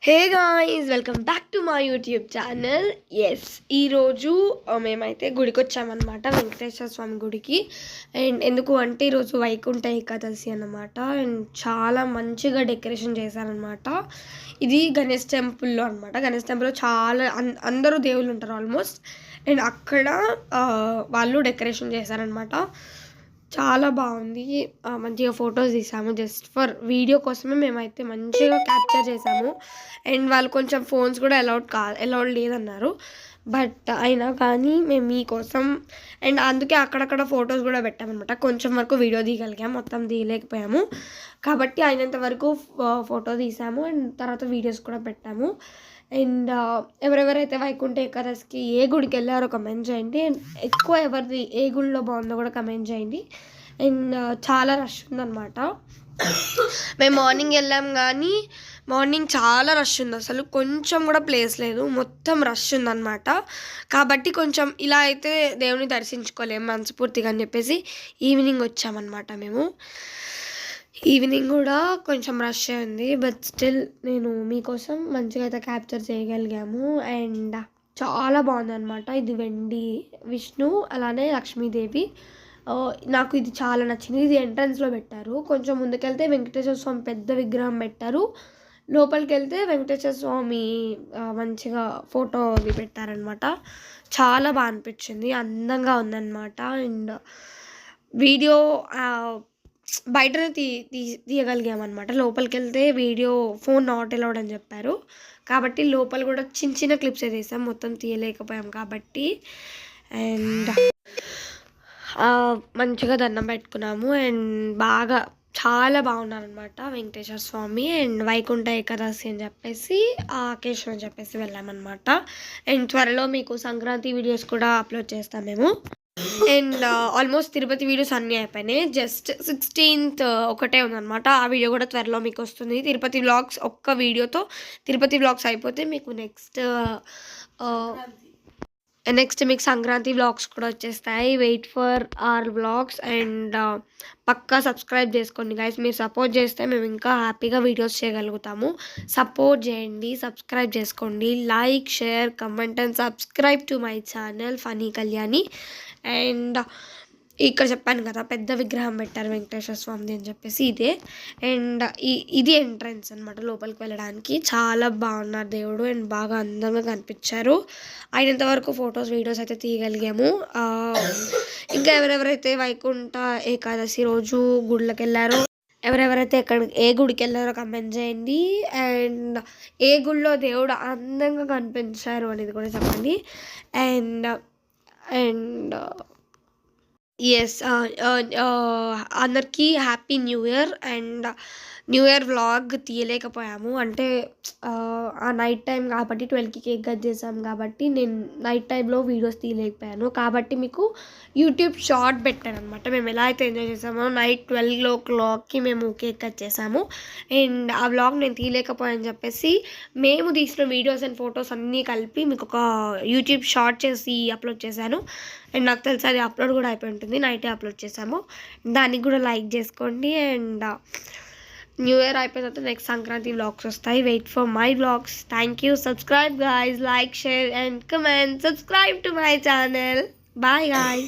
Hey guys, welcome back to my YouTube channel. Yes, ఈరోజు మేమైతే గుడికి వచ్చామన్నమాట, వెంకటేశ్వర స్వామి గుడికి. అండ్ ఎందుకు అంటే ఈరోజు వైకుంఠ ఏకాదశి అన్నమాట. అండ్ చాలా మంచిగా డెకరేషన్ చేశారనమాట. ఇది గణేష్ టెంపుల్లో అనమాట. గణేష్ టెంపుల్లో చాలా అందరూ దేవుళ్ళు ఉంటారు ఆల్మోస్ట్. అండ్ అక్కడ వాళ్ళు డెకరేషన్ చేశారనమాట. చాలా బాగుంది. మంచిగా ఫొటోస్ తీసాము. జస్ట్ ఫర్ వీడియో కోసమే మేమైతే మంచిగా క్యాప్చర్ చేసాము. అండ్ వాళ్ళు కొంచెం ఫోన్స్ కూడా అలౌడ్ లేదన్నారు. బట్ అయినా కానీ మేము మీకోసం అండ్ అందుకే అక్కడక్కడ ఫొటోస్ కూడా పెట్టామన్నమాట. కొంచెం వరకు వీడియో తీయగలిగాము, మొత్తం తీయలేకపోయాము. కాబట్టి అయినంత వరకు ఫోటో తీసాము అండ్ తర్వాత వీడియోస్ కూడా పెట్టాము. అండ్ ఎవరెవరైతే వైకుంఠ ఏకాదశికి ఏ గుడికి వెళ్ళారో కమెంట్ చేయండి. అండ్ ఎక్కువ ఎవరిది ఏ గుడిలో బాగుందో కూడా కమెంట్ చేయండి. అండ్ చాలా రష్ ఉందన్నమాట. మేము మార్నింగ్ వెళ్ళాం కానీ మార్నింగ్ చాలా రష్ ఉంది, అసలు కొంచెం కూడా ప్లేస్ లేదు, మొత్తం రష్ ఉందన్నమాట. కాబట్టి కొంచెం ఇలా అయితే దేవుని దర్శించుకోలేము మనస్ఫూర్తిగా అని చెప్పేసి ఈవినింగ్ వచ్చామన్నమాట మేము. ఈవినింగ్ కూడా కొంచెం రష్ ఉంది, బట్ స్టిల్ నేను మీకోసం మంచిగా అయితే క్యాప్చర్ చేయగలిగాము. అండ్ చాలా బాగుందన్నమాట. ఇది వెండి విష్ణు, అలానే లక్ష్మీదేవి. నాకు ఇది చాలా నచ్చింది. ఇది ఎంట్రన్స్లో పెట్టారు. కొంచెం ముందుకెళ్తే వెంకటేశ్వర స్వామి పెద్ద విగ్రహం పెట్టారు. లోపలికి వెళ్తే వెంకటేశ్వర స్వామి మంచిగా ఫోటో అది పెట్టారనమాట. చాలా బాగా అనిపించింది, అందంగా ఉందన్నమాట. అండ్ వీడియో బయటనే తీయగలిగామన్నమాట. లోపలికి వెళ్తే వీడియో ఫోన్ నాట్ అలౌడ్ అని చెప్పారు. కాబట్టి లోపల కూడా చిన్న చిన్న క్లిప్స్ తీసాం, మొత్తం తీయలేకపోయాం కాబట్టి. అండ్ మంచిగా దండం పెట్టుకున్నాము. అండ్ బాగా చాలా బాగున్నారనమాట వెంకటేశ్వర స్వామి. అండ్ వైకుంఠ ఏకాదశి అని చెప్పేసి ఆ అకేషన్ అని చెప్పేసి వెళ్ళామన్నమాట. అండ్ త్వరలో మీకు సంక్రాంతి వీడియోస్ కూడా అప్లోడ్ చేస్తాం మేము. అండ్ ఆల్మోస్ట్ తిరుపతి వీడియోస్ అన్నీ అయిపోయినాయి. జస్ట్ 16th ఒకటే ఉందన్నమాట. ఆ వీడియో కూడా త్వరలో మీకు వస్తుంది. తిరుపతి వ్లాగ్స్ ఒక్క వీడియోతో తిరుపతి వ్లాగ్స్ అయిపోతే మీకు నెక్స్ట్ మీకు సంక్రాంతి వ్లాగ్స్ కూడా వచ్చేస్తాయి. Wait for our vlogs. And పక్కా సబ్స్క్రైబ్ చేసుకోండి గైస్. మీరు సపోర్ట్ చేస్తే మేము ఇంకా హ్యాపీగా వీడియోస్ చేయగలుగుతాము. సపోర్ట్ చేయండి, సబ్స్క్రైబ్ చేసుకోండి. Like, share, comment and subscribe to my channel funny Kalyani. And ఇక్కడ చెప్పాను కదా, పెద్ద విగ్రహం పెట్టారు వెంకటేశ్వర స్వామిది అని చెప్పేసి ఇదే. అండ్ ఇది ఎంట్రన్స్ అనమాట లోపలికి వెళ్ళడానికి. చాలా బాగున్నారు దేవుడు అండ్ బాగా అందంగా కనిపించారు. అయినంత వరకు ఫొటోస్ వీడియోస్ అయితే తీయగలిగాము. ఇంకా ఎవరెవరైతే వైకుంఠ ఏకాదశి రోజు గుళ్ళకి వెళ్ళారో, ఎవరెవరైతే ఏ గుడికి వెళ్ళారో కమెంట్ చేయండి. అండ్ ఏ గుడిలో దేవుడు అందంగా కనిపించారు అనేది కూడా చెప్పండి. అండ్ అండ్ ఎస్, అందరికీ happy new year. And new year vlog తీయలేకపోయాము, అంటే ఆ నైట్ టైం కాబట్టి 12కి కేక్ కట్ చేసాం కాబట్టి నేను నైట్ టైంలో వీడియోస్ తీయలేకపోయాను. కాబట్టి మీకు యూట్యూబ్ షార్ట్ పెట్టాను అనమాట. మేము ఎలా అయితే ఎంజాయ్ చేసామో నైట్ 12 o'clockకి మేము కేక్ కట్ చేసాము. అండ్ ఆ వ్లాగ్ నేను తీయలేకపోయాను చెప్పేసి మేము తీసిన వీడియోస్ అండ్ ఫొటోస్ అన్నీ కలిపి మీకు ఒక యూట్యూబ్ షార్ట్ చేసి అప్లోడ్ చేశాను. అండ్ నాకు తెలిసి అది అప్లోడ్ కూడా అయిపోయి ఉంటుంది, నైటే అప్లోడ్ చేసాము. దానికి కూడా లైక్ చేసుకోండి. అండ్ న్యూ ఇయర్ అయిపోయిన తర్వాత నెక్స్ట్ సంక్రాంతి వ్లాగ్స్ వస్తాయి. Wait for my vlogs. Thank you. Subscribe guys, like, share and comment. Subscribe to my channel. Bye guys.